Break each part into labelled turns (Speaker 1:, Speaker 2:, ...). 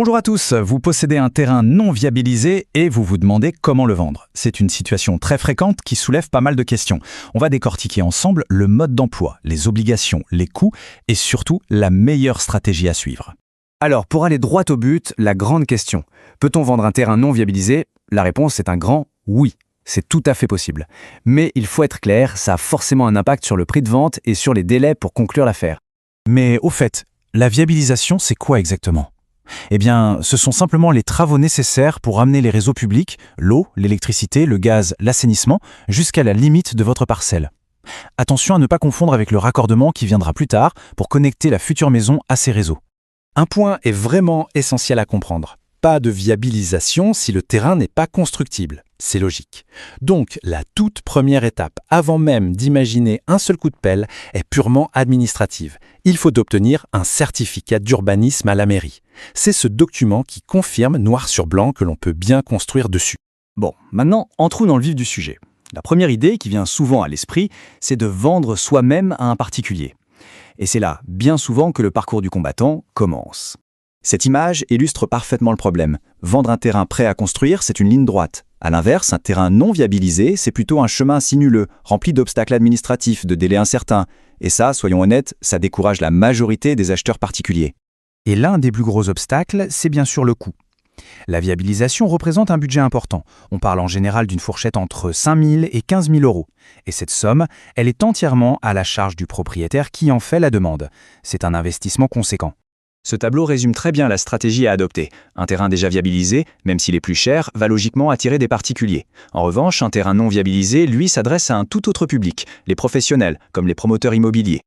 Speaker 1: Bonjour à tous, vous possédez un terrain non viabilisé et vous vous demandez comment le vendre. C'est une situation très fréquente qui soulève pas mal de questions. On va décortiquer ensemble le mode d'emploi, les obligations, les coûts et surtout la meilleure stratégie à suivre.
Speaker 2: Alors, pour aller droit au but, la grande question. Peut-on vendre un terrain non viabilisé? La réponse est un grand oui. C'est tout à fait possible. Mais il faut être clair, ça a forcément un impact sur le prix de vente et sur les délais pour conclure l'affaire.
Speaker 1: Mais au fait, la viabilisation, c'est quoi exactement ? Eh bien, ce sont simplement les travaux nécessaires pour amener les réseaux publics, l'eau, l'électricité, le gaz, l'assainissement, jusqu'à la limite de votre parcelle. Attention à ne pas confondre avec le raccordement qui viendra plus tard pour connecter la future maison à ces réseaux.
Speaker 3: Un point est vraiment essentiel à comprendre. Pas de viabilisation si le terrain n'est pas constructible. C'est logique. Donc, la toute première étape, avant même d'imaginer un seul coup de pelle, est purement administrative. Il faut obtenir un certificat d'urbanisme à la mairie. C'est ce document qui confirme noir sur blanc que l'on peut bien construire dessus.
Speaker 2: Bon, maintenant, entrons dans le vif du sujet. La première idée qui vient souvent à l'esprit, c'est de vendre soi-même à un particulier. Et c'est là, bien souvent, que le parcours du combattant commence. Cette image illustre parfaitement le problème. Vendre un terrain prêt à construire, c'est une ligne droite. À l'inverse, un terrain non viabilisé, c'est plutôt un chemin sinueux, rempli d'obstacles administratifs, de délais incertains. Et ça, soyons honnêtes, ça décourage la majorité des acheteurs particuliers.
Speaker 1: Et l'un des plus gros obstacles, c'est bien sûr le coût. La viabilisation représente un budget important. On parle en général d'une fourchette entre 5 000 et 15 000 euros. Et cette somme, elle est entièrement à la charge du propriétaire qui en fait la demande. C'est un investissement conséquent.
Speaker 2: Ce tableau résume très bien la stratégie à adopter. Un terrain déjà viabilisé, même s'il est plus cher, va logiquement attirer des particuliers. En revanche, un terrain non viabilisé, lui, s'adresse à un tout autre public, les professionnels, comme les promoteurs immobiliers.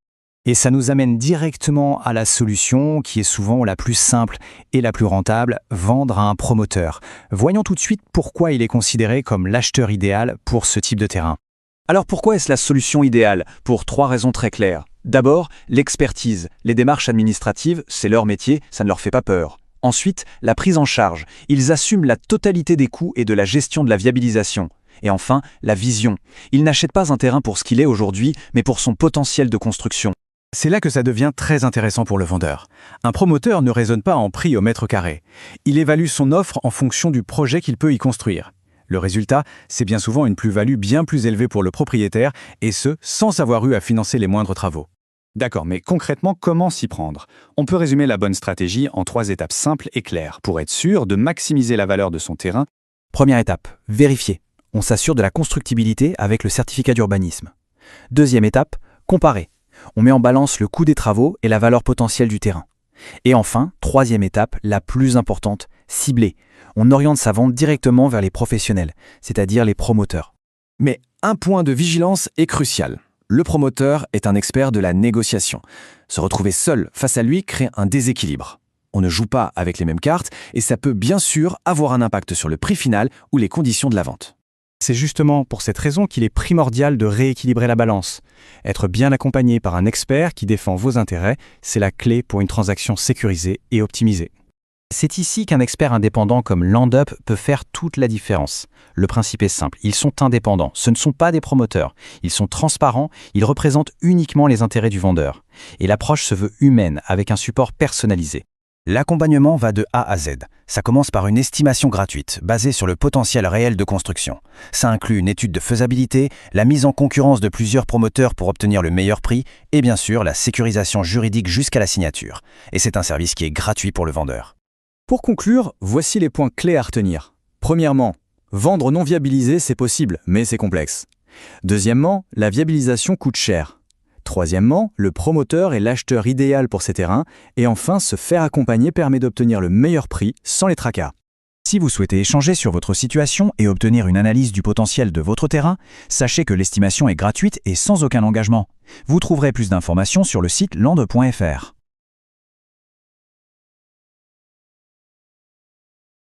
Speaker 2: Et ça nous amène directement à la solution qui est souvent la plus simple et la plus rentable, vendre à un promoteur. Voyons tout de suite pourquoi il est considéré comme l'acheteur idéal pour ce type de terrain. Alors pourquoi est-ce la solution idéale? Pour 3 raisons très claires. D'abord, l'expertise. Les démarches administratives, c'est leur métier, ça ne leur fait pas peur. Ensuite, la prise en charge. Ils assument la totalité des coûts et de la gestion de la viabilisation. Et enfin, la vision. Ils n'achètent pas un terrain pour ce qu'il est aujourd'hui, mais pour son potentiel de construction.
Speaker 1: C'est là que ça devient très intéressant pour le vendeur. Un promoteur ne raisonne pas en prix au mètre carré. Il évalue son offre en fonction du projet qu'il peut y construire. Le résultat, c'est bien souvent une plus-value bien plus élevée pour le propriétaire, et ce, sans avoir eu à financer les moindres travaux.
Speaker 2: D'accord, mais concrètement, comment s'y prendre? On peut résumer la bonne stratégie en 3 étapes simples et claires pour être sûr de maximiser la valeur de son terrain.
Speaker 1: Première étape, vérifier. On s'assure de la constructibilité avec le certificat d'urbanisme. Deuxième étape, comparer. On met en balance le coût des travaux et la valeur potentielle du terrain. Et enfin, troisième étape, la plus importante, cibler. On oriente sa vente directement vers les professionnels, c'est-à-dire les promoteurs.
Speaker 3: Mais un point de vigilance est crucial. Le promoteur est un expert de la négociation. Se retrouver seul face à lui crée un déséquilibre. On ne joue pas avec les mêmes cartes et ça peut bien sûr avoir un impact sur le prix final ou les conditions de la vente.
Speaker 1: C'est justement pour cette raison qu'il est primordial de rééquilibrer la balance. Être bien accompagné par un expert qui défend vos intérêts, c'est la clé pour une transaction sécurisée et optimisée. C'est ici qu'un expert indépendant comme LandUp peut faire toute la différence. Le principe est simple, ils sont indépendants, ce ne sont pas des promoteurs. Ils sont transparents, ils représentent uniquement les intérêts du vendeur. Et l'approche se veut humaine, avec un support personnalisé. L'accompagnement va de A à Z. Ça commence par une estimation gratuite, basée sur le potentiel réel de construction. Ça inclut une étude de faisabilité, la mise en concurrence de plusieurs promoteurs pour obtenir le meilleur prix, et bien sûr la sécurisation juridique jusqu'à la signature. Et c'est un service qui est gratuit pour le vendeur.
Speaker 2: Pour conclure, voici les points clés à retenir. Premièrement, vendre non viabilisé, c'est possible, mais c'est complexe. Deuxièmement, la viabilisation coûte cher. Troisièmement, le promoteur est l'acheteur idéal pour ces terrains. Et enfin, se faire accompagner permet d'obtenir le meilleur prix sans les tracas.
Speaker 1: Si vous souhaitez échanger sur votre situation et obtenir une analyse du potentiel de votre terrain, sachez que l'estimation est gratuite et sans aucun engagement. Vous trouverez plus d'informations sur le site lande.fr.